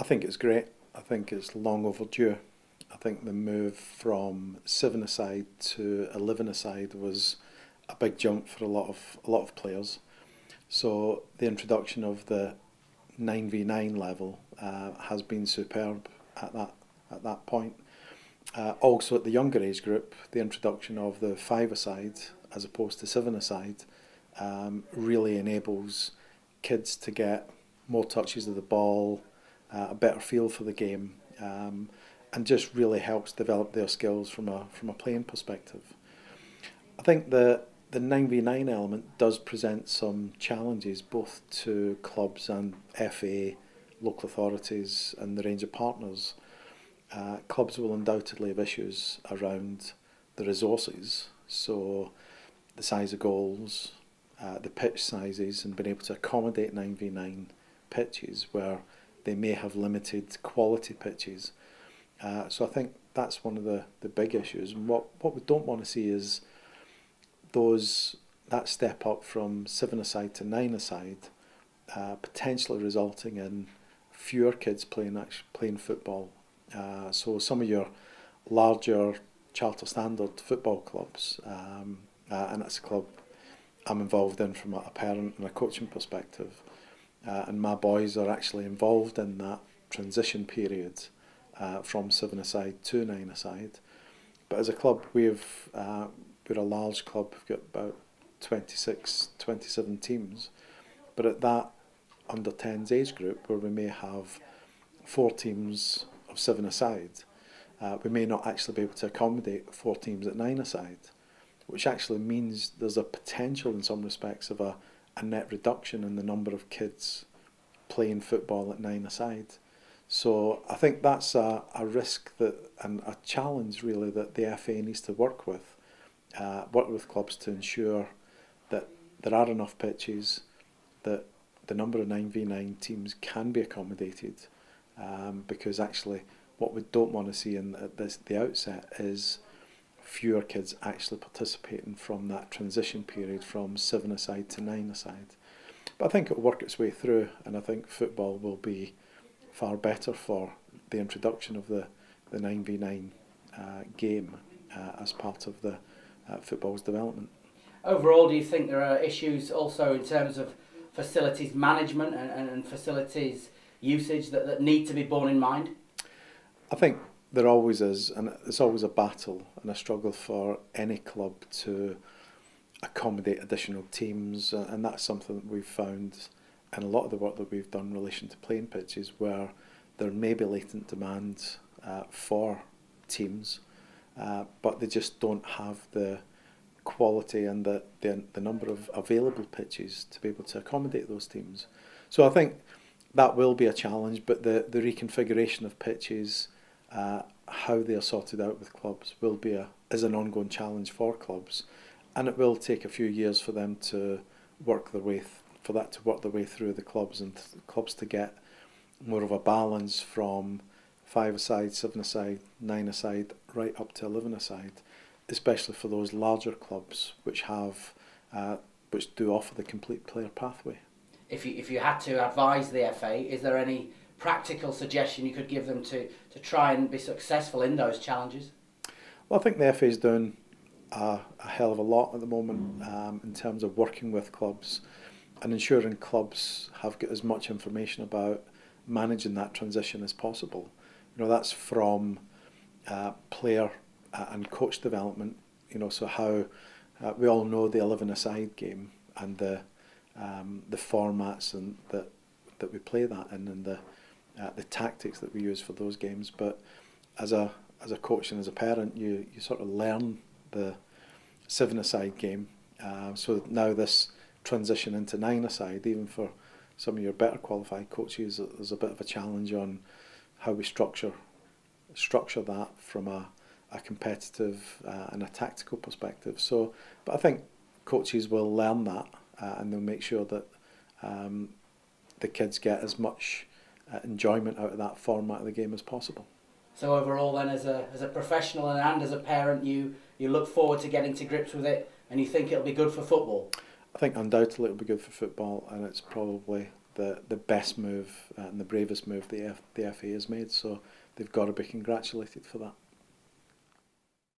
think it's great. I think it's long overdue. I think the move from 7-a-side to 11-a-side was a big jump for a lot of players. So the introduction of the 9v9 level has been superb at that point. Also at the younger age group, the introduction of the 5-a-side as opposed to 7-a-side really enables kids to get more touches of the ball, a better feel for the game, and just really helps develop their skills from a playing perspective. I think the 9v9 element does present some challenges both to clubs and FA, local authorities and the range of partners. Clubs will undoubtedly have issues around the resources, so the size of goals, the pitch sizes, and being able to accommodate 9v9 pitches where they may have limited quality pitches. So I think that's one of the big issues. And what we don't want to see is that step up from 7-a-side to 9-a-side potentially resulting in fewer kids playing football. So some of your larger charter standard football clubs, and that's a club I'm involved in from a parent and a coaching perspective, and my boys are actually involved in that transition period from 7-a-side to 9-a-side. But as a club, we're a large club. We've got about 26, 27 teams. But at that under 10s age group, where we may have 4 teams of 7-a-side, we may not actually be able to accommodate 4 teams at 9-a-side, which actually means there's a potential in some respects of a net reduction in the number of kids playing football at 9-a-side. So I think that's a risk and a challenge really that the FA needs to work with clubs to ensure that there are enough pitches, that the number of 9v9 teams can be accommodated, because actually what we don't want to see at the outset is fewer kids actually participating from that transition period from 7-a-side to 9-a-side. But I think it'll work its way through, and I think football will be far better for the introduction of the 9v9 game as part of the football's development. Overall, do you think there are issues also in terms of facilities management and facilities usage that need to be borne in mind? I think there always is, and it's always a battle and a struggle for any club to accommodate additional teams, and that's something that we've found in a lot of the work that we've done in relation to playing pitches, where there may be latent demand for teams, but they just don't have the quality and the number of available pitches to be able to accommodate those teams. So I think that will be a challenge, but the reconfiguration of pitches, how they are sorted out with clubs, is an ongoing challenge for clubs, and it will take a few years for them to work their way through the clubs, and clubs to get more of a balance from 5-a-side, 7-a-side, 9-a-side, right up to 11-a-side, especially for those larger clubs which do offer the complete player pathway. If you had to advise the FA, is there any practical suggestion you could give them to try and be successful in those challenges? Well, I think the FA is doing a hell of a lot at the moment in terms of working with clubs and ensuring clubs have got as much information about managing that transition as possible. That's from player and coach development. So how we all know the 11-a-side game and the formats and that we play that in, and the tactics that we use for those games. But as a coach and as a parent, you sort of learn the 7-a-side game. So now this transition into 9-a-side, even for some of your better qualified coaches, there's a bit of a challenge on how we structure that from a competitive and a tactical perspective. So, but I think coaches will learn that and they'll make sure that the kids get as much enjoyment out of that format of the game as possible. So overall then, as a professional and as a parent, you look forward to getting to grips with it, and you think it'll be good for football? I think undoubtedly it'll be good for football, and it's probably the best move and the bravest move the FA has made. So they've got to be congratulated for that.